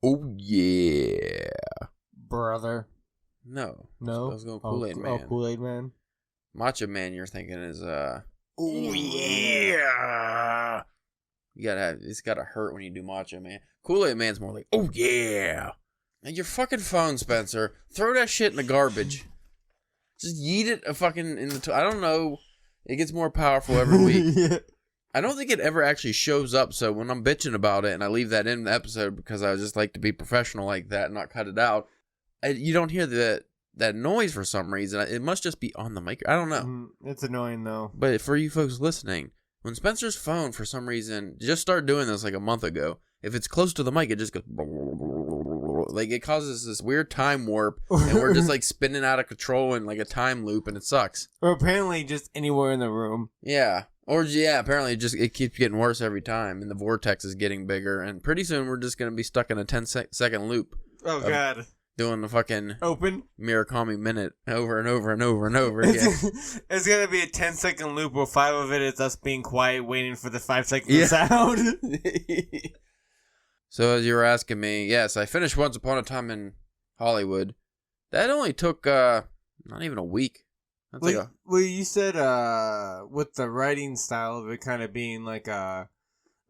Oh, yeah. Brother. No. No? I was going Kool-Aid Man. Oh, Kool-Aid Man. Macho Man, you're thinking is, Oh, yeah. it's gotta hurt when you do Macho Man. Kool-Aid Man's more like, oh, yeah. And your fucking phone, Spencer. Throw that shit in the garbage. Just yeet it in the I don't know. It gets more powerful every week. Yeah. I don't think it ever actually shows up, so when I'm bitching about it and I leave that in the episode because I just like to be professional like that and not cut it out, you don't hear that noise for some reason. It must just be on the mic. I don't know. It's annoying, though. But for you folks listening, when Spencer's phone, for some reason, just started doing this like a month ago, if it's close to the mic, it just goes... Like, it causes this weird time warp, and we're just, like, spinning out of control in, like, a time loop, and it sucks. Or apparently just anywhere in the room. Yeah. Or, yeah, apparently it keeps getting worse every time, and the vortex is getting bigger, and pretty soon we're just going to be stuck in a 10-second loop. Oh, God. Doing the fucking... Open? Murakami minute over and over and over and over again. It's going to be a 10-second loop where 5 of it is us being quiet, waiting for the 5 seconds of sound. So as you were asking me, yes, I finished Once Upon a Time in Hollywood. That only took not even a week. Well, you said with the writing style of it kind of being like a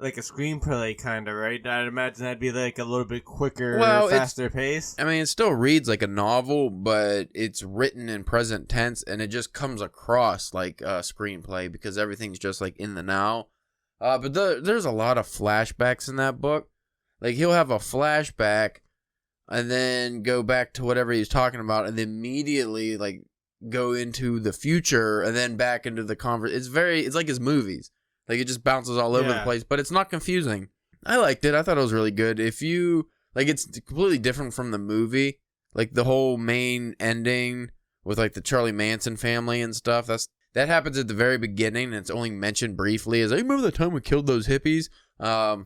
screenplay kind of, right? I'd imagine that'd be like a little bit quicker, faster pace. I mean, it still reads like a novel, but it's written in present tense, and it just comes across like a screenplay because everything's just like in the now. But there's a lot of flashbacks in that book. Like, he'll have a flashback and then go back to whatever he's talking about and then immediately, like, go into the future and then back into the conversation. It's like his movies. Like, it just bounces all over the place, but it's not confusing. I liked it. I thought it was really good. It's completely different from the movie. Like, the whole main ending with, like, the Charlie Manson family and stuff, that happens at the very beginning, and it's only mentioned briefly as, I remember the time we killed those hippies.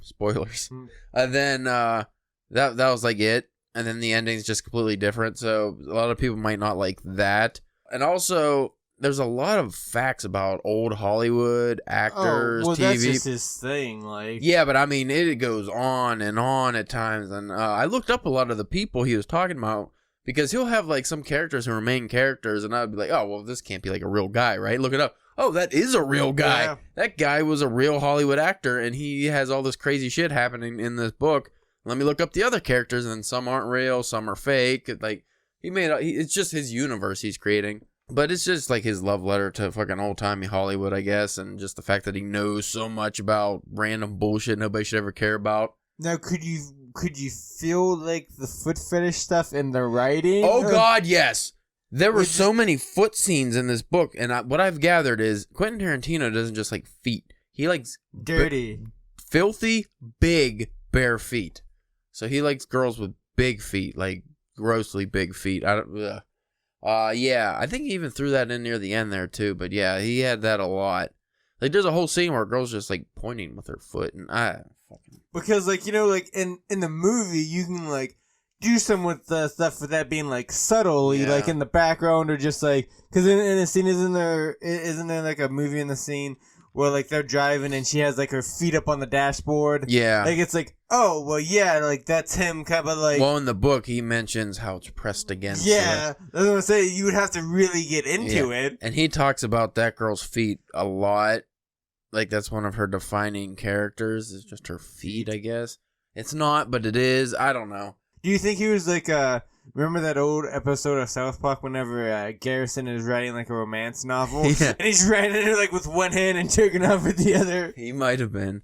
Spoilers. And then that was like it. And then the ending's just completely different. So a lot of people might not like that. And also, there's a lot of facts about old Hollywood actors, TV. That's just his thing, like. Yeah, but I mean, it goes on and on at times. And I looked up a lot of the people he was talking about because he'll have like some characters who are main characters, and I'd be like, oh, well, this can't be like a real guy, right? Look it up. Oh, that is a real guy. Yeah. That guy was a real Hollywood actor, and he has all this crazy shit happening in this book. Let me look up the other characters, and some aren't real, some are fake. Like, it's just his universe he's creating. But it's just like his love letter to fucking old-timey Hollywood, I guess, and just the fact that he knows so much about random bullshit nobody should ever care about. Now, could you feel like the foot fetish stuff in the writing? Oh, God, yes. There were so many foot scenes in this book, and what I've gathered is Quentin Tarantino doesn't just like feet. He likes dirty, filthy, big, bare feet. So he likes girls with big feet, like grossly big feet. Yeah, I think he even threw that in near the end there too. But yeah, he had that a lot. Like, there's a whole scene where a girl's just like pointing with her foot, and because, like, you know, like in the movie you can like do some with the stuff for that being like subtly, like in the background, or just like, because in a scene isn't there like a movie in the scene where like they're driving and she has like her feet up on the dashboard. Yeah, like it's like, oh well, yeah, like that's him kind of like. Well, in the book he mentions how it's pressed against. Yeah, that's what I'm saying. You would have to really get into it. And he talks about that girl's feet a lot. Like, that's one of her defining characters. It's just her feet, I guess. It's not, but it is. I don't know. Do you think he was like, remember that old episode of South Park whenever Garrison is writing like a romance novel? Yeah. And he's writing it like with one hand and jerking off with the other? He might have been.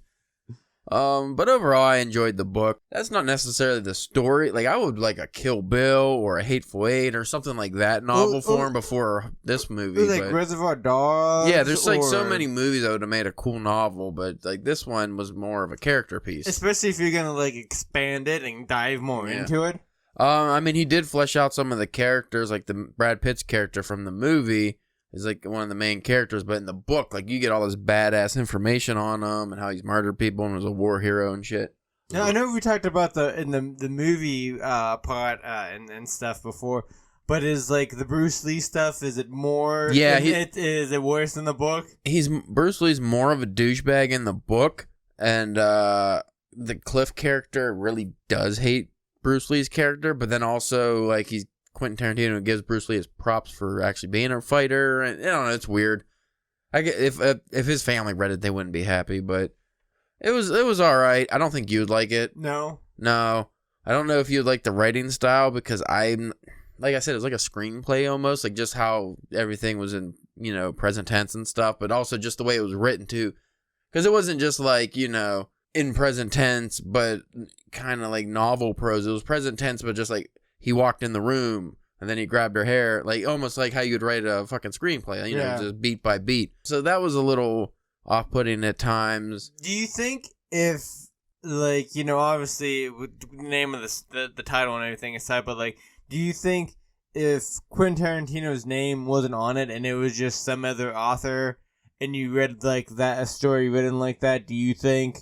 But overall, I enjoyed the book. That's not necessarily the story. Like, I would like a Kill Bill or a Hateful Eight or something like that novel form before this movie. Like Reservoir Dogs. Yeah, there's like so many movies that would have made a cool novel, but like this one was more of a character piece. Especially if you're gonna like expand it and dive more into it. I mean, he did flesh out some of the characters, like the Brad Pitt's character from the movie is like one of the main characters, but in the book, like, you get all this badass information on him and how he's murdered people and was a war hero and shit. Now, I know we talked about the movie part and stuff before, but is like the Bruce Lee stuff, is it more? Yeah, is it worse in the book? Bruce Lee's more of a douchebag in the book, and the Cliff character really does hate Bruce Lee's character, but then also like he's Quentin Tarantino gives Bruce Lee his props for actually being a fighter, and I don't know, it's weird. I get if his family read it, they wouldn't be happy, but it was all right. I don't think you'd like it. No. I don't know if you'd like the writing style because like I said, it's like a screenplay almost, like just how everything was in present tense and stuff, but also just the way it was written too, because it wasn't just like in present tense, but kind of like novel prose. It was present tense, but just like he walked in the room and then he grabbed her hair, like almost like how you'd write a fucking screenplay, just beat by beat. So that was a little off-putting at times. Do you think if, like, obviously with the name of the title and everything aside, but like, do you think if Quentin Tarantino's name wasn't on it and it was just some other author and you read like that, a story written like that, do you think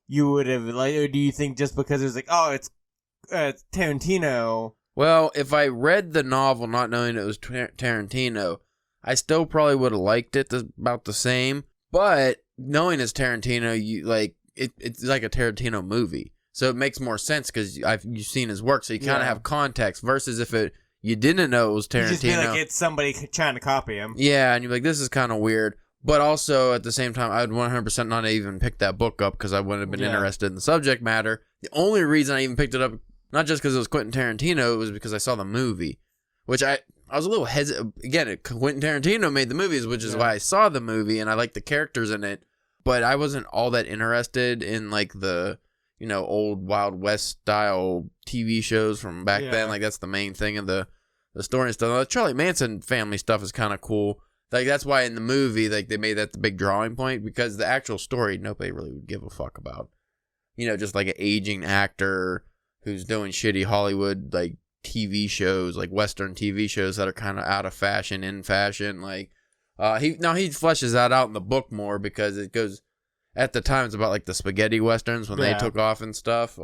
you would have or do you think just because it was like, oh, it's Tarantino? Well, if I read the novel not knowing it was Tarantino, I still probably would have liked it about the same. But knowing it's Tarantino, it's like a Tarantino movie, so it makes more sense because you've seen his work, so you kind of have context. Versus if you didn't know it was Tarantino, you just feel like it's somebody trying to copy him. Yeah, and you're like, this is kind of weird. But also at the same time, I'd 100% not even pick that book up because I wouldn't have been interested in the subject matter. The only reason I even picked it up, not just because it was Quentin Tarantino, it was because I saw the movie, which I was a little hesitant. Again, Quentin Tarantino made the movies, which is why I saw the movie, and I liked the characters in it. But I wasn't all that interested in, like, the, old Wild West style TV shows from back then. Like, that's the main thing of the story and stuff. The Charlie Manson family stuff is kind of cool. Like, that's why in the movie, like, they made that the big drawing point, because the actual story, nobody really would give a fuck about. Just like an aging actor who's doing shitty Hollywood, like, TV shows, like Western TV shows that are kind of out of fashion, in fashion. Like, he fleshes that out in the book more because it goes, at the time, it's about like the spaghetti Westerns when they took off and stuff.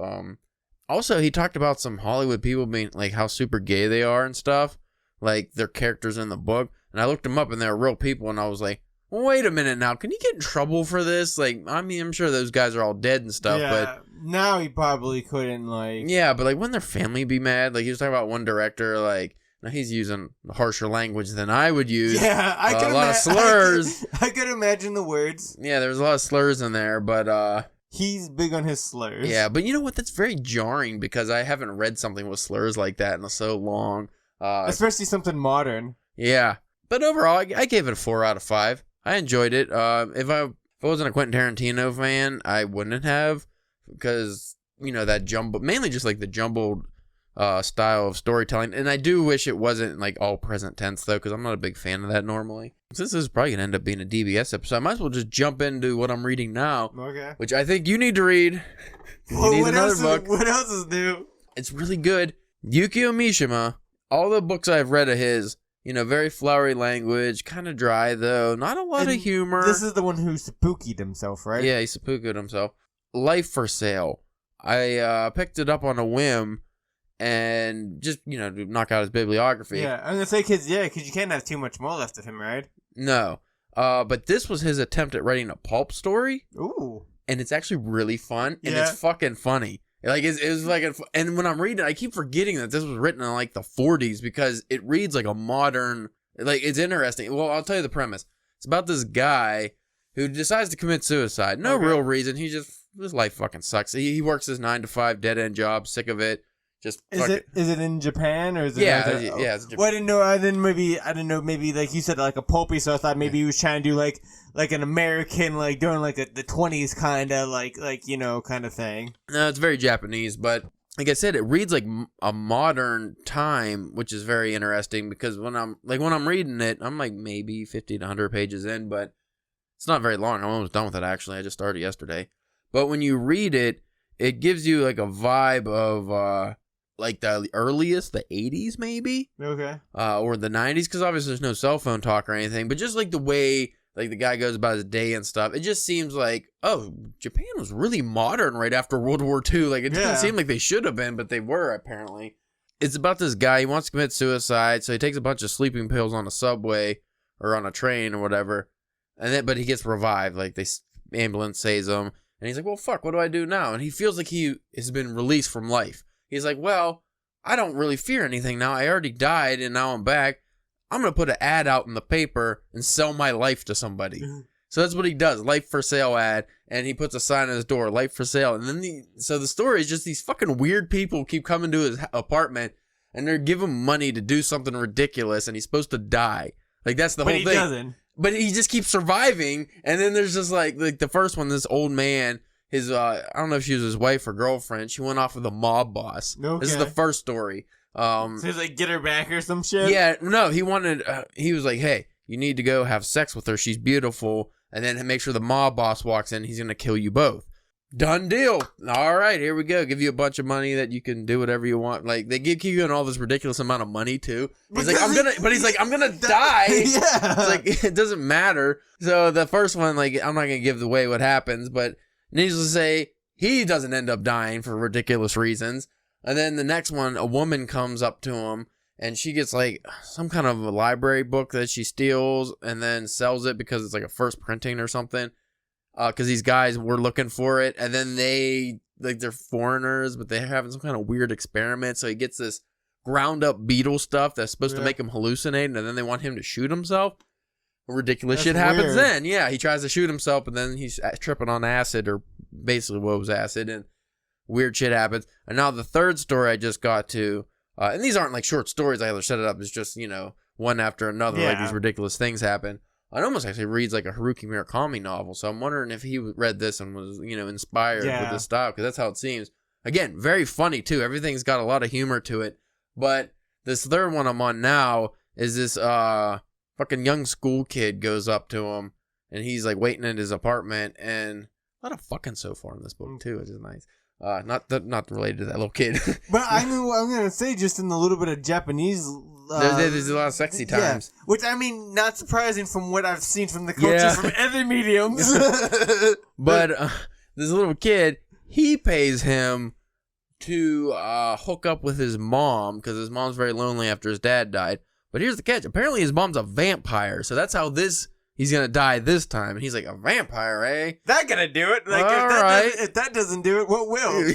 Also, he talked about some Hollywood people being like how super gay they are and stuff, like their characters in the book. And I looked them up and they're real people, and I was like, well, wait a minute now, can you get in trouble for this? Like, I mean, I'm sure those guys are all dead and stuff, but now he probably couldn't, like... Yeah, but, like, wouldn't their family be mad? Like, he was talking about one director, like, now he's using harsher language than I would use. Yeah, I could a lot of slurs. I could imagine the words. Yeah, there's a lot of slurs in there, but, he's big on his slurs. Yeah, but you know what? That's very jarring, because I haven't read something with slurs like that in so long. Especially something modern. Yeah. But overall, I gave it a 4 out of 5. I enjoyed it. If I wasn't a Quentin Tarantino fan, I wouldn't have, because that mainly just like the jumbled style of storytelling. And I do wish it wasn't like all present tense though, because I'm not a big fan of that normally. Since this is probably gonna end up being a DBS episode, I might as well just jump into what I'm reading now. Okay. Which I think you need to read. Well, what else is new? It's really good. Yukio Mishima. All the books I've read of his. Very flowery language, kind of dry, though. Not a lot of humor. This is the one who seppuku'd himself, right? Yeah, he seppuku'd himself. Life for Sale. I picked it up on a whim and just, to knock out his bibliography. Yeah, I'm going to say, because you can't have too much more left of him, right? No. But this was his attempt at writing a pulp story. Ooh. And it's actually really fun, and it's fucking funny. Like, it was like, and when I'm reading it, I keep forgetting that this was written in like the 40s because it reads like a modern, like, it's interesting. Well, I'll tell you the premise. It's about this guy who decides to commit suicide. No real reason. His life fucking sucks. He works his 9-to-5 dead-end job, sick of it. Just is it in Japan or is it? Yeah, it's Japan. Well, I didn't know. Maybe like you said, like a pulpy. So I thought maybe he was trying to do like an American, like during like the 20s kind of like kind of thing. No, it's very Japanese, but like I said, it reads like a modern time, which is very interesting because when I'm reading it, I'm like maybe 50 to 100 pages in, but it's not very long. I'm almost done with it actually. I just started yesterday. But when you read it, it gives you like a vibe of like the earliest, the 80s maybe. Okay. Or the 90s, because obviously there's no cell phone talk or anything, but just like the way like the guy goes about his day and stuff, it just seems like, oh, Japan was really modern right after World War II. Like, it doesn't seem like they should have been, but they were apparently. It's about this guy, he wants to commit suicide, so he takes a bunch of sleeping pills on a subway or on a train or whatever, but he gets revived, like ambulance saves him, and he's like, well, fuck, what do I do now? And he feels like he has been released from life. He's like, well, I don't really fear anything now. I already died and now I'm back. I'm going to put an ad out in the paper and sell my life to somebody. So that's what he does, life for sale ad, and he puts a sign on his door, life for sale. And then so the story is just these fucking weird people keep coming to his apartment, and they're giving him money to do something ridiculous, and he's supposed to die. Like, that's the whole thing. But he doesn't. But he just keeps surviving, and then there's just like the first one, this old man, his, I don't know if she was his wife or girlfriend, she went off with a mob boss. Okay. This is the first story. So he's like, get her back or some shit? Yeah, no, he was like, hey, you need to go have sex with her, she's beautiful. And then make sure the mob boss walks in. He's going to kill you both. Done deal. All right, here we go. Give you a bunch of money that you can do whatever you want. Like, they give you all this ridiculous amount of money, too. He's like, I'm going to die. Yeah. It's like, it doesn't matter. So the first one, like, I'm not going to give away what happens. But needless to say, he doesn't end up dying for ridiculous reasons. And then the next one, a woman comes up to him. And she gets, like, some kind of a library book that she steals and then sells it because it's, like, a first printing or something. Because these guys were looking for it. And then they're foreigners, but they're having some kind of weird experiment. So he gets this ground-up beetle stuff that's supposed to make him hallucinate. And then they want him to shoot himself. Ridiculous shit happens then. Yeah, he tries to shoot himself, but then he's tripping on acid, or basically what was acid. And weird shit happens. And now the third story I just got to... and these aren't like short stories. I either set it up as just, one after another. Yeah. Like these ridiculous things happen. It almost actually reads like a Haruki Murakami novel. So I'm wondering if he read this and was, inspired with this style. Because that's how it seems. Again, very funny too. Everything's got a lot of humor to it. But this third one I'm on now is this fucking young school kid goes up to him. And he's like waiting in his apartment. And a lot of fucking so far in this book too, which is nice. Not related to that little kid. But I mean, what I'm gonna say, just in the little bit of Japanese, there's a lot of sexy times. Yeah. Which I mean, not surprising from what I've seen from the culture from other mediums. But this little kid, he pays him to hook up with his mom because his mom's very lonely after his dad died. But here's the catch: apparently his mom's a vampire, so that's how he's going to die this time. And he's like, a vampire, eh? That gonna do it. Like, if that doesn't do it, what will?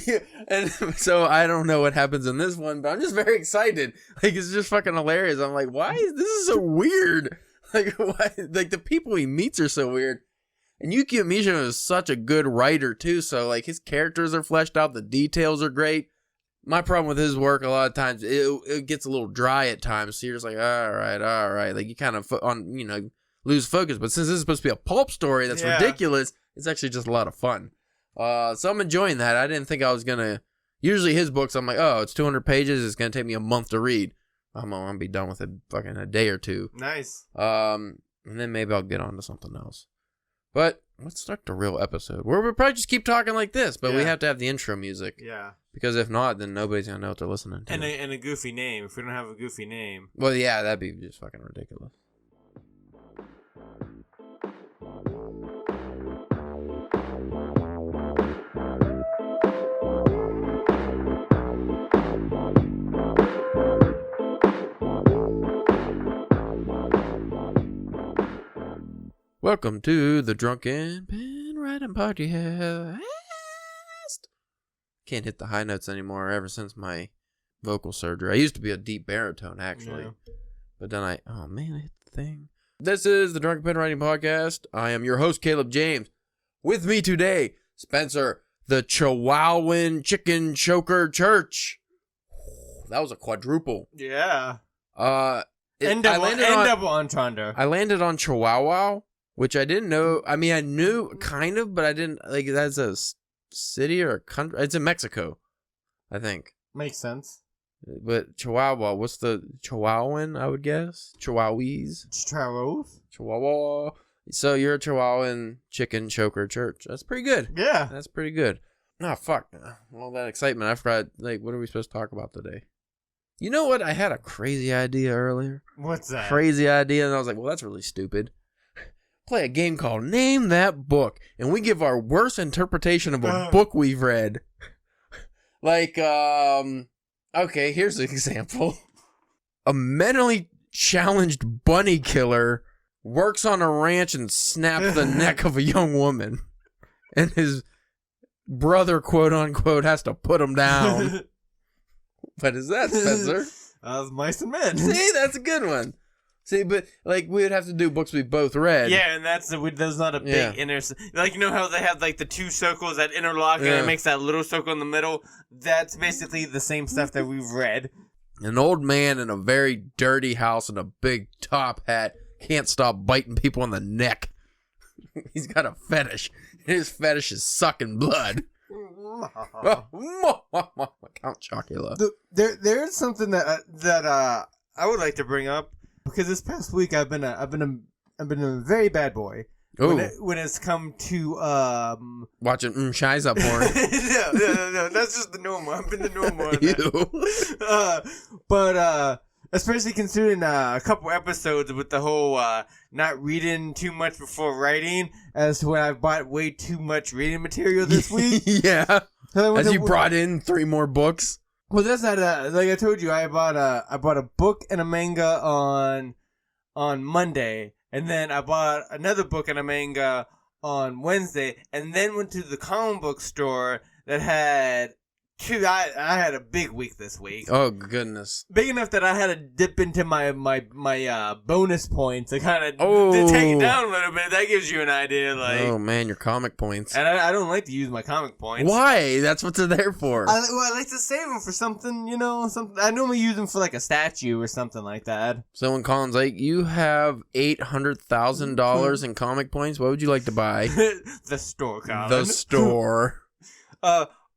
And so I don't know what happens in this one, but I'm just very excited. Like, it's just fucking hilarious. I'm like, why is this so weird? Like, why? Like, the people he meets are so weird. And Yukio Mishima is such a good writer, too. So, like, his characters are fleshed out. The details are great. My problem with his work, a lot of times, it gets a little dry at times. So you're just like, all right. Like, you kind of, lose focus. But since this is supposed to be a pulp story that's ridiculous, it's actually just a lot of fun. So I'm enjoying that. I didn't think I was going to... Usually his books, I'm like, oh, it's 200 pages. It's going to take me a month to read. I'm going to be done with it fucking a day or two. Nice. And then maybe I'll get on to something else. But let's start the real episode. Where we'll probably just keep talking like this, but we have to have the intro music. Yeah. Because if not, then nobody's going to know what they're listening to. And a goofy name. If we don't have a goofy name. Well, yeah, that'd be just fucking ridiculous. Welcome to the Drunken Pen Writing Podcast. Can't hit the high notes anymore ever since my vocal surgery. I used to be a deep baritone, actually. Yeah. But then I hit the thing. This is the Drunken Pen Writing Podcast. I am your host, Caleb James. With me today, Spencer, the Chihuahuan Chicken Choker Church. That was a quadruple. Yeah. Double entendre. I landed on Chihuahua, which I didn't know. I mean, I knew kind of, but I didn't, like, that's a city or a country. It's in Mexico, I think. Makes sense. But Chihuahua, what's the Chihuahuan, I would guess? Chihuahuese? Chihuahua. So you're a Chihuahuan Chicken Choker Church. That's pretty good. Yeah. That's pretty good. Oh, fuck. All that excitement. I forgot, like, what are we supposed to talk about today? You know what? I had a crazy idea earlier. What's that? Crazy idea. And I was like, well, that's really stupid. Play a game called Name That Book, and we give our worst interpretation of a book we've read. Like, okay, here's an example. A mentally challenged bunny killer works on a ranch and snaps the neck of a young woman. And his brother, quote unquote, has to put him down. What is that, Spencer? Mice and Men. See, that's a good one. See, but like we would have to do books we both read. Yeah, and there's not a big inner. Like, you know how they have like the two circles that interlock and it makes that little circle in the middle? That's basically the same stuff that we've read. An old man in a very dirty house and a big top hat can't stop biting people on the neck. He's got a fetish. His fetish is sucking blood. Count Chocula. There's something that I would like to bring up, because this past week I've been a very bad boy when it's come to watching Shiza porn. no, that's just the normal. I've been the normal. But especially considering a couple episodes with the whole not reading too much before writing, as to when I bought way too much reading material this week. Yeah. As you brought in 3 more books. Well, that's not like I told you. I bought a book and a manga on Monday, and then I bought another book and a manga on Wednesday, and then went to the comic book store that had two. I had a big week this week. Oh goodness! Big enough that I had to dip into my bonus points to kind of to take it down a little bit. That gives you an idea, like, oh man, your comic points. And I don't like to use my comic points. Why? That's what they're there for. I like to save them for something, something. I normally use them for like a statue or something like that. So when Colin's like, you have $800,000 in comic points, what would you like to buy? The store, Colin. The store.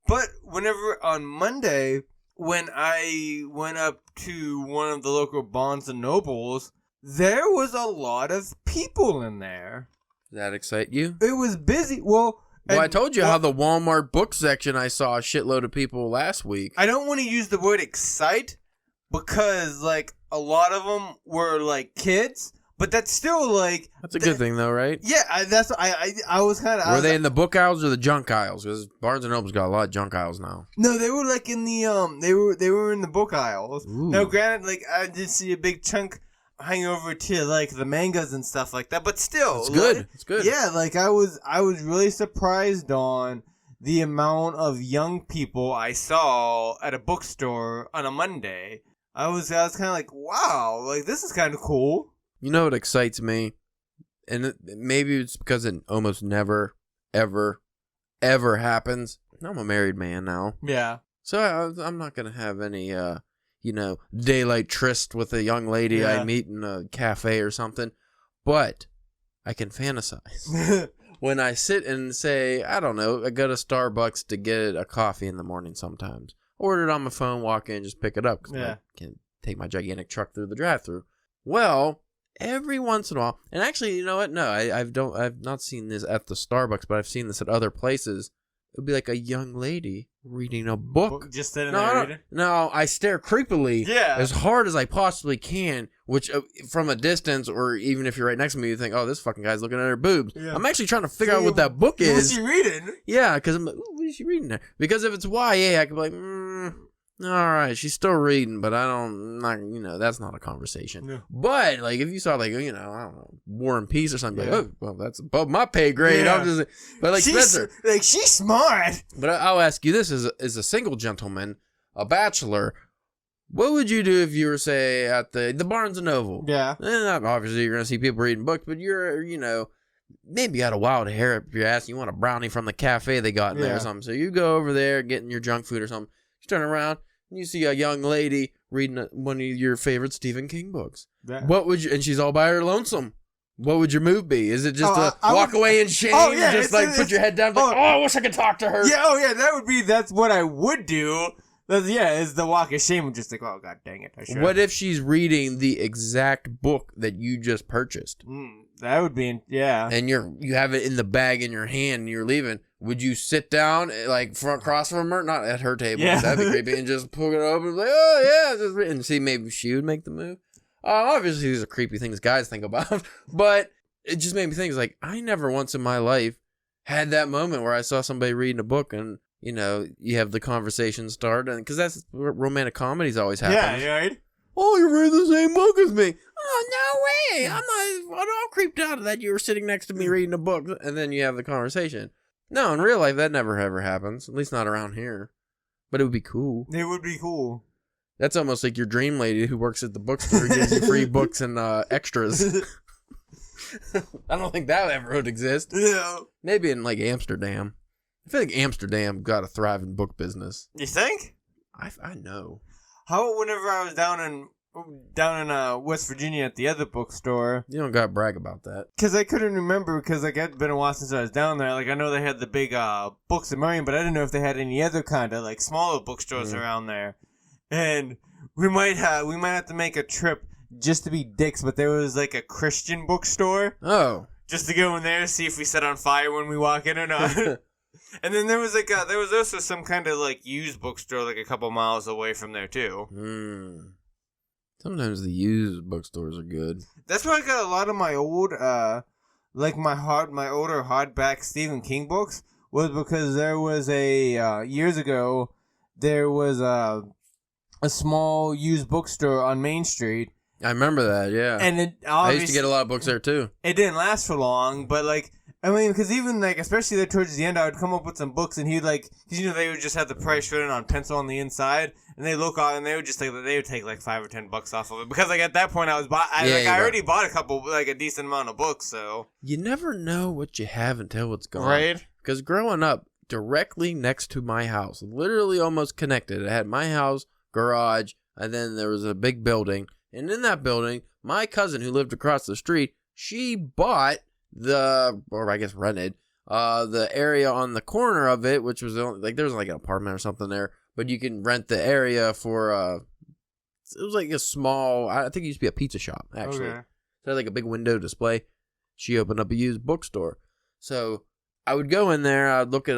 But whenever on Monday, when I went up to one of the local Barnes and Nobles, there was a lot of people in there. Does that excite you? It was busy. Well, I told you how the Walmart book section, I saw a shitload of people last week. I don't want to use the word excite, because like a lot of them were like kids. But that's still like... That's a good thing, though, right? Yeah, I was kind of... Were they in the book aisles or the junk aisles? Because Barnes & Noble's got a lot of junk aisles now. No, they were like in the... They were in the book aisles. Ooh. Now, granted, like, I did see a big chunk hang over to like the mangas and stuff like that, but still... It's good. Like, it's good. Yeah, like, I was really surprised on the amount of young people I saw at a bookstore on a Monday. I was kind of like, wow, like, this is kind of cool. You know what excites me? And maybe it's because it almost never, ever, ever happens. I'm a married man now. Yeah. So I'm not going to have any, daylight tryst with a young lady I meet in a cafe or something. But I can fantasize. When I sit and say, I don't know, I go to Starbucks to get a coffee in the morning sometimes. Order it on my phone, walk in, just pick it up. Because I can take my gigantic truck through the drive-thru. Well... every once in a while, and actually, you know what? No, I've not seen this at the Starbucks, but I've seen this at other places. It would be like a young lady reading a book. Just sitting there reading? No, I stare creepily as hard as I possibly can, which from a distance, or even if you're right next to me, you think, oh, this fucking guy's looking at her boobs. Yeah. I'm actually trying to figure out what that book is. What's she reading? Yeah, because I'm like, what is she reading there? Because if it's YA, I could be like, all right, she's still reading, but that's not a conversation. Yeah. But, like, if you saw, like, I don't know, War and Peace or something, like, oh, well, that's above my pay grade. Yeah. But, like, Spencer. Like, she's smart. But I'll ask you this, as a single gentleman, a bachelor, what would you do if you were, say, at the Barnes & Noble? Yeah. And obviously, you're going to see people reading books, but you're, maybe you got a wild hair up your ass and you want a brownie from the cafe they got in there or something. So you go over there, getting your junk food or something. You turn around. You see a young lady reading one of your favorite Stephen King books. Yeah. What would you? And she's all by her lonesome. What would your move be? Is it just walk away in shame? Oh, yeah, just like put your head down. Like, I wish I could talk to her. Yeah. Oh yeah. That's what I would do. Is the walk of shame. Just like, oh god dang it. I should. What if she's reading the exact book that you just purchased? That would be And you have it in the bag in your hand and you're leaving. Would you sit down like across from her, not at her table? Yeah. That'd be creepy. And just pull it open, like, oh yeah, and see maybe she would make the move. Obviously these are creepy things guys think about, but it just made me think. It's like I never once in my life had that moment where I saw somebody reading a book and you have the conversation start, and because that's what romantic comedies always happen. Yeah, right. Oh, you're reading the same book as me. Oh, no way. I'm all creeped out that you were sitting next to me reading a book, and then you have the conversation. No, in real life, that never ever happens. At least not around here. But it would be cool. It would be cool. That's almost like your dream lady who works at the bookstore gives you free books and extras. I don't think that ever would exist. Yeah. Maybe in like Amsterdam. I feel like Amsterdam got a thriving book business. You think? I know. How whenever I was down in West Virginia at the other bookstore, You don't got to brag about that. because I couldn't remember, because like it'd been a while since I was down there. Like I know they had the big Books a Million, but I didn't know if they had any other kind of like smaller bookstores around there. And we might have to make a trip just to be dicks, but there was like a Christian bookstore. Oh. Just to go in there, see if we set on fire when we walk in or not. And then there was there was also some kind of like used bookstore like a couple miles away from there too. Sometimes the used bookstores are good. That's where I got a lot of my old my older hardback Stephen King books, was because there was a years ago there was a small used bookstore on Main Street. I remember that, yeah. And I used to get a lot of books there too. It didn't last for long, but like, I mean, because even like, especially there towards the end, I would come up with some books, and he'd like, because they would just have the price written on pencil on the inside, and they look on, and they would just take like $5 or $10 off of it, because like at that point I already bought a couple, like a decent amount of books, so You never know what you have until it's gone. right. Because growing up, directly next to my house, literally almost connected, it had my house, garage, and then there was a big building. And in that building, my cousin who lived across the street, she bought rented, the area on the corner of it, which was like, there was like an apartment or something there, but you can rent the area for, it was like a small, I think it used to be a pizza shop, actually. Okay. So it had like a big window display. She opened up a used bookstore. So I would go in there, I'd look at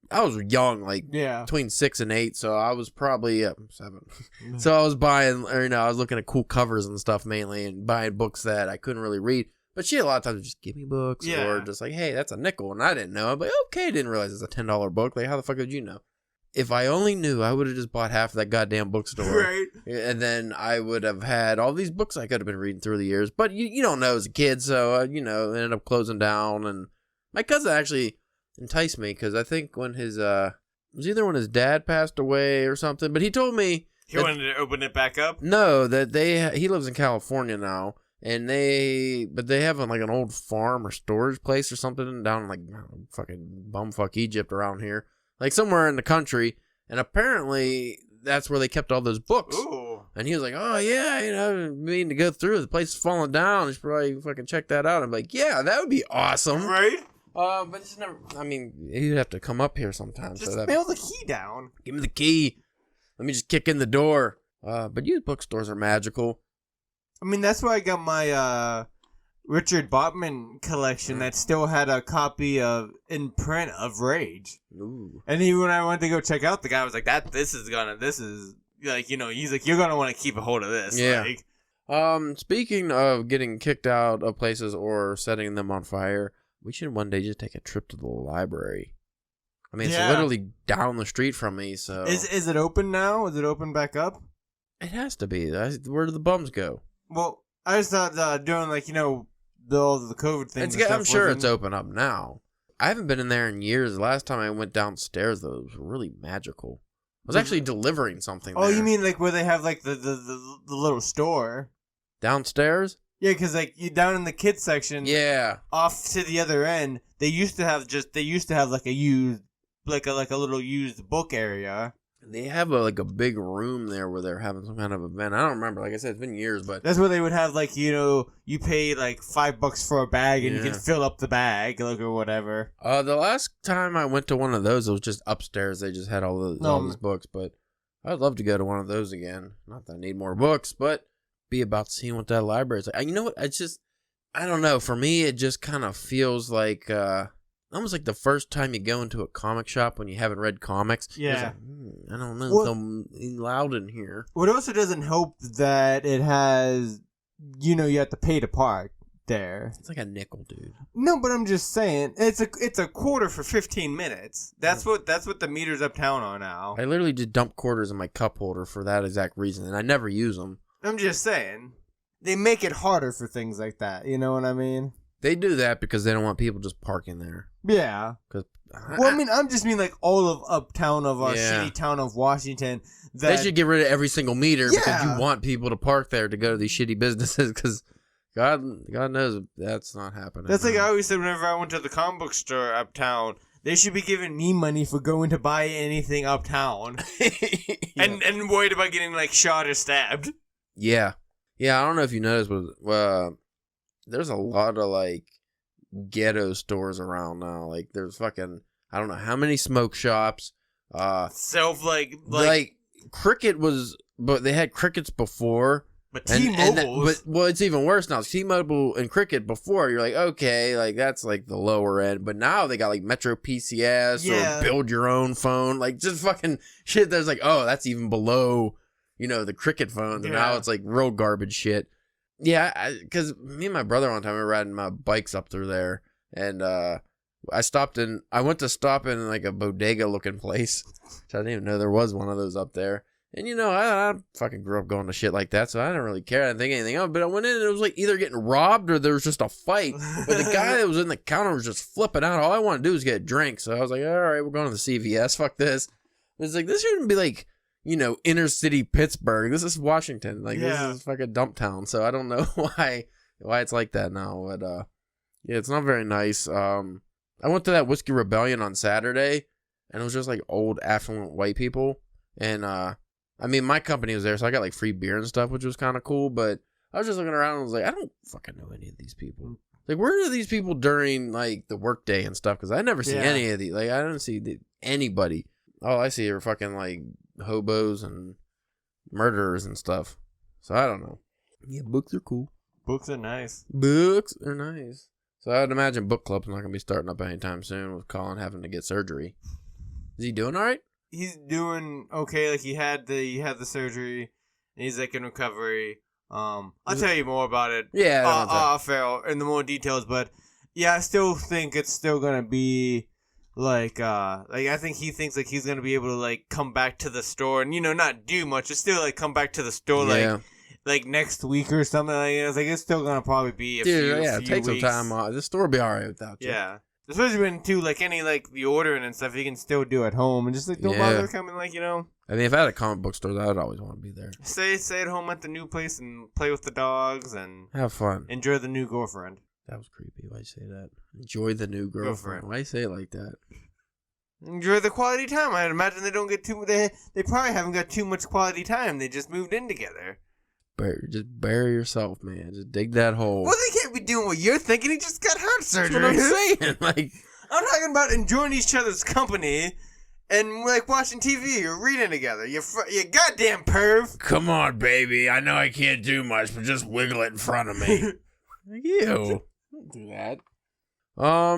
I was young, like between 6 and 8, so I was probably 7. So I was buying, I was looking at cool covers and stuff mainly, and buying books that I couldn't really read. But she a lot of times would just give me books, or just like, hey, that's a nickel, and I didn't know. I'm like, okay, didn't realize it's a $10 book. Like, how the fuck did you know? If I only knew, I would have just bought half of that goddamn bookstore, Right. And then I would have had all these books I could have been reading through the years. But you don't know as a kid, so it ended up closing down. And my cousin actually enticed me, because I think when his it was either when his dad passed away or something, but he told me He wanted to open it back up. No, that he lives in California now, and they have like an old farm or storage place or something down in like fucking bumfuck Egypt around here, like somewhere in the country, and apparently that's where they kept all those books. Ooh. And he was like, oh yeah, I mean to go through, the place is falling down, you should probably fucking check that out. I'm like, yeah, that would be awesome, Right. but it's never. I mean, you'd have to come up here sometime. Just mail the key down. Give me the key. Let me just kick in the door. But used bookstores are magical. I mean, that's why I got my Richard Bachman collection that still had a copy of in print of Rage. Ooh. And even when I went to go check out, the guy was like, this is like, he's like, you're gonna want to keep a hold of this. Yeah. Like, Speaking of getting kicked out of places or setting them on fire, we should one day just take a trip to the library. I mean, it's literally down the street from me, so... Is it open now? Is it open back up? It has to be. Where do the bums go? Well, I just thought doing, like, all the COVID things. I'm sure it's open up now. I haven't been in there in years. The last time I went downstairs, though, it was really magical. I was actually delivering something there. You mean, like, where they have, like, the little store? Downstairs? Yeah, because like you down in the kids section, off to the other end, they used to have like a used, like a little used book area. They have a big room there where they're having some kind of event. I don't remember. Like I said, it's been years, but that's where they would have like you pay like $5 for a bag and you can fill up the bag or whatever. The last time I went to one of those, it was just upstairs. They just had all these books, but I'd love to go to one of those again. Not that I need more books, but be about seeing what that library is like. You know what? I don't know. For me, it just kind of feels like almost like the first time you go into a comic shop when you haven't read comics. Yeah. Like, I don't know. It's loud in here. What also doesn't help that it has, you have to pay to park there. It's like a nickel, dude. No, but I'm just saying it's a quarter for 15 minutes. That's what the meters uptown are now. I literally just dump quarters in my cup holder for that exact reason, and I never use them. I'm just saying, they make it harder for things like that. You know what I mean? They do that because they don't want people just parking there. Yeah. Cause, Well, I mean, I'm just mean like all of uptown of our shitty town of Washington. They should get rid of every single meter because you want people to park there to go to these shitty businesses because God knows that's not happening. That's like I always said whenever I went to the comic book store uptown. They should be giving me money for going to buy anything uptown. and worried about getting like shot or stabbed. Yeah. Yeah, I don't know if you noticed, but there's a lot of like ghetto stores around now. Like there's fucking I don't know how many smoke shops. Like Cricket was, but they had Crickets before. But T-Mobile, it's even worse now. T-Mobile and Cricket before, you're like, okay, like that's like the lower end. But now they got like Metro PCS or build your own phone, like just fucking shit. That's like, oh, that's even below, the Cricket phones. And now it's like real garbage shit. Yeah, because me and my brother one time we were riding my bikes up through there, and I went to stop in like a bodega looking place. Which I didn't even know there was one of those up there. And I fucking grew up going to shit like that, so I didn't really care. I didn't think anything of it. But I went in and it was like either getting robbed or there was just a fight. But the guy that was in the counter was just flipping out. All I wanted to do was get a drink. So I was like, all right, we're going to the CVS. Fuck this. It's like, this shouldn't be like, inner city Pittsburgh. This is Washington. Like, this is fucking dump town. So I don't know why it's like that now. But yeah, it's not very nice. I went to that Whiskey Rebellion on Saturday, and it was just like old affluent white people. And I mean, my company was there, so I got like free beer and stuff, which was kind of cool. But I was just looking around and was like, I don't fucking know any of these people. Like, where are these people during like the workday and stuff? Because I never see any of these. Like, I don't see anybody. All I see are fucking like hobos and murderers and stuff. So I don't know. Yeah, books are cool. Books are nice. Books are nice. So I would imagine book club's not gonna be starting up anytime soon with Colin having to get surgery. Is he doing all right? He's doing okay. Like he had the surgery, and he's like in recovery. I'll tell you more about it. Yeah, fair in the more details, but yeah, I still think it's still gonna be like I think he thinks like he's gonna be able to like come back to the store and not do much. It's still like come back to the store like next week or something. Like it's like it's still gonna probably be a few take weeks. some time off. The store will be all right without you. Yeah. Especially when, too, like, any, like, the ordering and stuff, you can still do at home. And just, like, don't bother coming, like, I mean, if I had a comic book store, I would always want to be there. Stay at home at the new place and play with the dogs and... have fun. Enjoy the new girlfriend. That was creepy. Why'd you say that? Enjoy the new girlfriend. Why you say it like that? Enjoy the quality time. I'd imagine they don't get too... They probably haven't got too much quality time. They just moved in together. Just bury yourself, man. Just dig that hole. Well, they can't be doing what you're thinking. He just got heart surgery. That's what I'm saying. Like, I'm talking about enjoying each other's company and like watching TV or reading together. You goddamn perv. Come on, baby. I know I can't do much, but just wiggle it in front of me. Ew. Don't do that.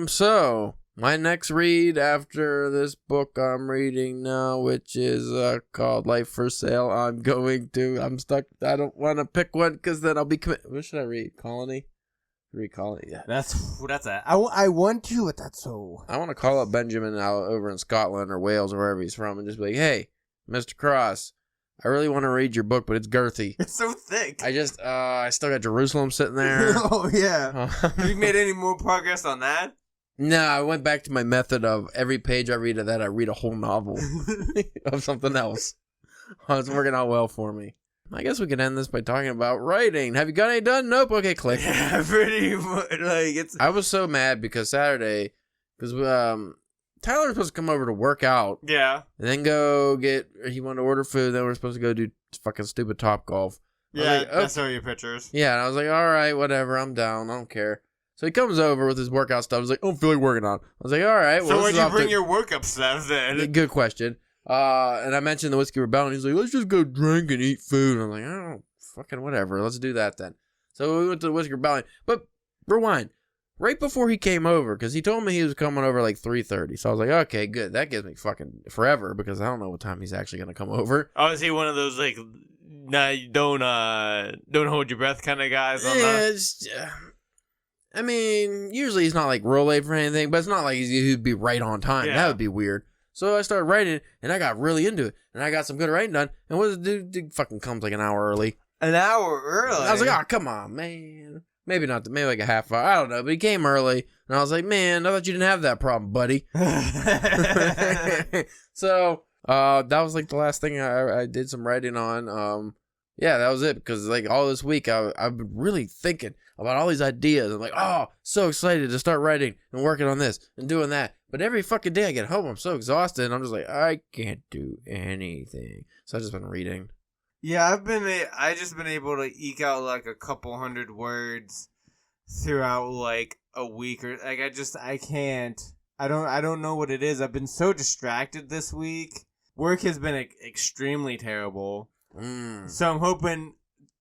So my next read after this book I'm reading now, which is called Life for Sale, I'm stuck. I don't want to pick one because then I'll be committed. What should I read? Colony? Read Colony? Yeah. That's it. I want to, but that's so. I want to call up Benjamin out over in Scotland or Wales or wherever he's from and just be like, hey, Mr. Cross, I really want to read your book, but it's girthy. It's so thick. I still got Jerusalem sitting there. Oh, yeah. Have you made any more progress on that? No, I went back to my method of every page I read of that, I read a whole novel of something else. Oh, it's working out well for me. I guess we could end this by talking about writing. Have you got any done? Nope. Okay, click. Yeah, pretty much. I was so mad because Saturday, because Tyler was supposed to come over to work out. Yeah. And then he wanted to order food. Then we were supposed to go do fucking stupid Topgolf. Yeah, I saw your pictures. Yeah, and I was like, all right, whatever. I'm down. I don't care. So he comes over with his workout stuff. I was like, I don't feel like working out. I was like, all right. So why'd you bring your workup stuff then? Good question. And I mentioned the Whiskey Rebellion. He's like, let's just go drink and eat food. And I'm like, oh, fucking whatever. Let's do that then. So we went to the Whiskey Rebellion. But rewind. Right before he came over, because he told me he was coming over like 3:30. So I was like, okay, good. That gives me fucking forever because I don't know what time he's actually going to come over. Oh, is he one of those like, nah, don't hold your breath kind of guys? I mean, usually he's not like real late for anything, but it's not like he'd be right on time. Yeah. That would be weird. So I started writing, and I got really into it, and I got some good writing done. And what does the dude fucking comes like an hour early? An hour early? I was like, oh, come on, man. maybe not, maybe like a half hour. I don't know, but he came early, and I was like, man, I thought you didn't have that problem, buddy. So that was like the last thing I did some writing on. Yeah, that was it, because like all this week I've been really thinking about all these ideas. I'm like, oh, so excited to start writing and working on this and doing that. But every fucking day I get home, I'm so exhausted, and I'm just like, I can't do anything. So I've just been reading. Yeah, I just been able to eke out like a couple hundred words throughout like a week, or like I can't. I don't know what it is. I've been so distracted this week. Work has been extremely terrible. So I'm hoping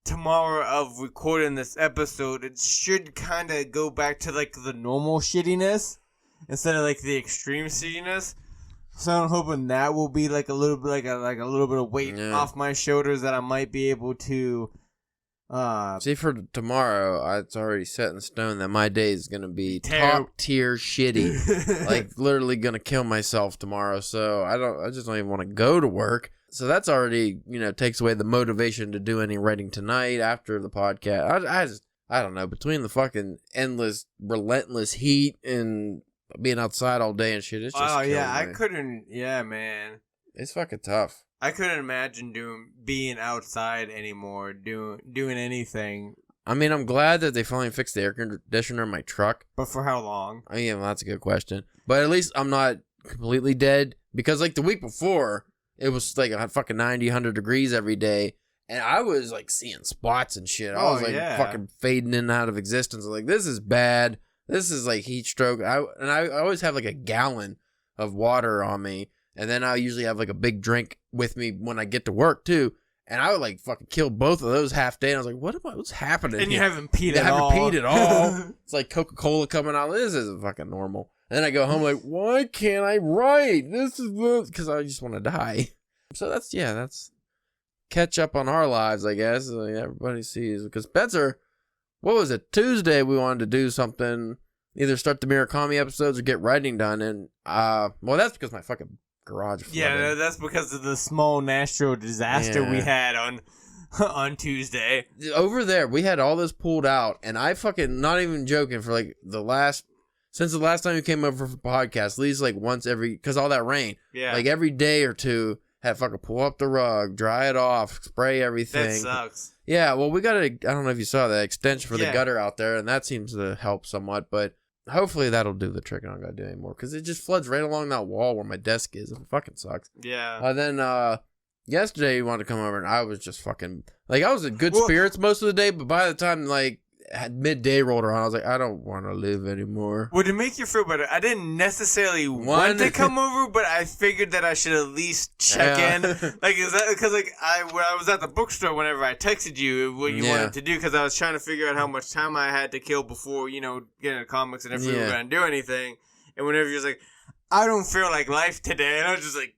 tomorrow of recording this episode, it should kind of go back to like the normal shittiness instead of like the extreme shittiness. So I'm hoping that will be like a little bit like a little bit of weight off my shoulders, that I might be able to. See, for tomorrow, it's already set in stone that my day is gonna be top tier shitty, like literally gonna kill myself tomorrow. So I just don't even want to go to work. So that's already, takes away the motivation to do any writing tonight after the podcast. I don't know, between the fucking endless, relentless heat and being outside all day and shit, it's just I couldn't. Yeah, man, it's fucking tough. I couldn't imagine being outside anymore, doing anything. I mean, I'm glad that they finally fixed the air conditioner in my truck. But for how long? Yeah, well, that's a good question. But at least I'm not completely dead, because like the week before, it was like a fucking 90, 100 degrees every day, and I was like seeing spots and shit. I was like fucking fading in and out of existence. I'm like, this is bad. This is like heat stroke. I always have like a gallon of water on me. And then I usually have like a big drink with me when I get to work too. And I would like fucking kill both of those half day. And I was like, what's happening? And here? You haven't peed at all. I haven't peed at all. It's like Coca-Cola coming out. This isn't fucking normal. And then I go home like, why can't I write? This is because I just want to die. So that's catch up on our lives, I guess. Like everybody sees. Because Spencer, what was it? Tuesday we wanted to do something. Either start the Murakami episodes or get writing done. And well, that's because my fucking garage flooded. Yeah, that's because of the small natural disaster we had on Tuesday. Over there, we had all this pulled out, and I fucking, not even joking, for like since the last time you came over for podcast, at least like once because all that rain. Yeah. Like every day or two, had to fucking pull up the rug, dry it off, spray everything. That sucks. Yeah, well, we got I don't know if you saw that extension for the gutter out there, and that seems to help somewhat, but hopefully that'll do the trick. I don't gotta do it anymore, because it just floods right along that wall where my desk is. It fucking sucks. Yeah. Then yesterday you wanted to come over, and I was just fucking like, I was in good spirits most of the day, but by the time like midday rolled around, I was like, I don't want to live anymore. Would it make you feel better? I didn't necessarily want to come over, but I figured that I should at least check in. Like, is that because like when I was at the bookstore, whenever I texted you what you wanted to do, because I was trying to figure out how much time I had to kill before getting into comics and if we were going to do anything. And whenever you're like, I don't feel like life today, and I was just like,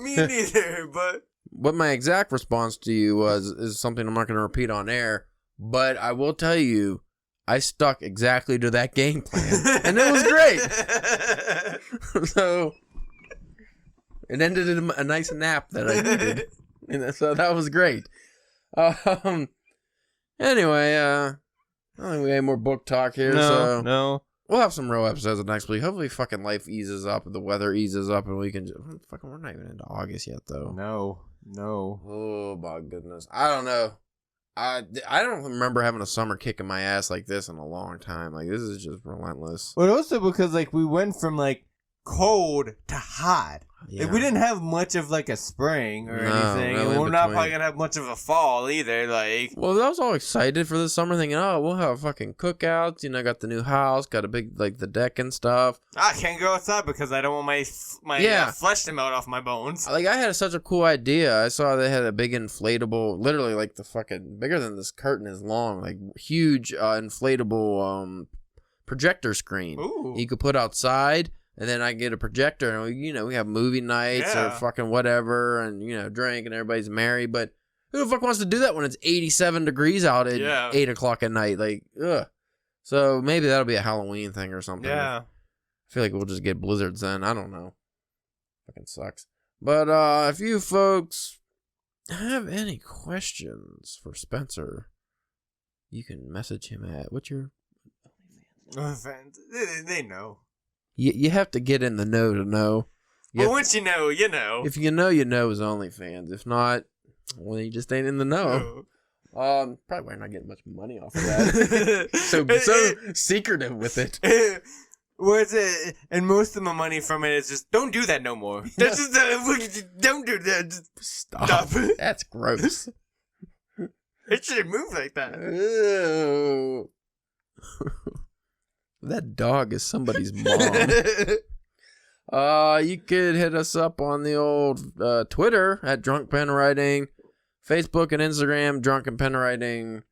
me neither. But what my exact response to you is something I'm not going to repeat on air. But I will tell you, I stuck exactly to that game plan, and it was great. So it ended in a nice nap that I needed, and so that was great. Anyway, I don't think we have any more book talk here. No. We'll have some real episodes next week. Hopefully, fucking life eases up, and the weather eases up, and we can fucking. We're not even into August yet, though. No. Oh my goodness, I don't know. I don't remember having a summer kicking my ass like this in a long time. Like, this is just relentless. But also because, like, we went from, like, cold to hot. Yeah. Like, we didn't have much of, like, a spring or anything. Really, and we're not probably going to have much of a fall either. Like, well, I was all excited for the summer, thinking, oh, we'll have fucking cookouts. Got the new house, got a big, like, the deck and stuff. I can't go outside because I don't want my flesh to melt off my bones. Like, I had such a cool idea. I saw they had a big inflatable, literally, like, the fucking, bigger than this curtain is long, like, huge inflatable projector screen. Ooh. You could put outside. And then I get a projector, and we have movie nights or fucking whatever, and drink, and everybody's merry. But who the fuck wants to do that when it's 87 degrees out at 8 o'clock at night? Like, ugh. So maybe that'll be a Halloween thing or something. Yeah. I feel like we'll just get blizzards then. I don't know. Fucking sucks. But if you folks have any questions for Spencer, you can message him at what's your fans? They know. You have to get in the know to know. Well, once you know, you know. If you know his OnlyFans. If not, well, you just ain't in the know. Probably we're not getting much money off of that. so secretive with it. What's it? And most of my money from it is just don't do that no more. That's just don't do that. Just stop. That's gross. It shouldn't move like that. Ew. That dog is somebody's mom. You could hit us up on the old Twitter at Drunk Pen Writing, Facebook and Instagram Drunken Pen Writing,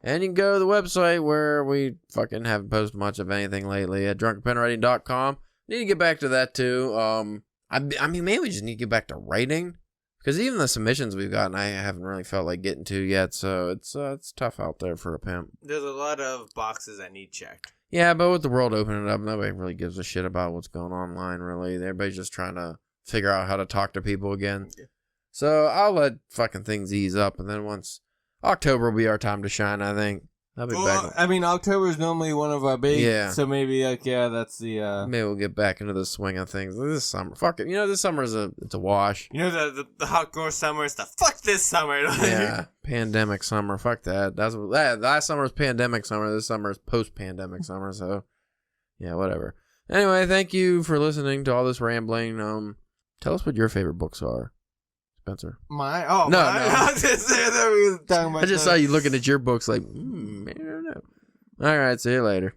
and you can go to the website where we fucking haven't posted much of anything lately at drunkenpenwriting.com. Need to get back to that too. I mean, maybe we just need to get back to writing because even the submissions we've gotten, I haven't really felt like getting to yet. So it's tough out there for a pimp. There's a lot of boxes that need checked. Yeah, but with the world opening up, nobody really gives a shit about what's going on online, really. Everybody's just trying to figure out how to talk to people again. Yeah. So I'll let fucking things ease up, and then once October will be our time to shine, I think. I'll be back. I mean, October is normally one of our big, yeah. So maybe, that's the... Maybe we'll get back into the swing of things this summer. Fuck it. This summer it's a wash. The hardcore summer is the fuck this summer. Yeah, pandemic summer. Fuck that. Last summer was pandemic summer. This summer is post-pandemic summer, so yeah, whatever. Anyway, thank you for listening to all this rambling. Tell us what your favorite books are. Spencer. My? Oh, no, mine? no. I just saw you looking at your books like, I don't know. All right, see you later.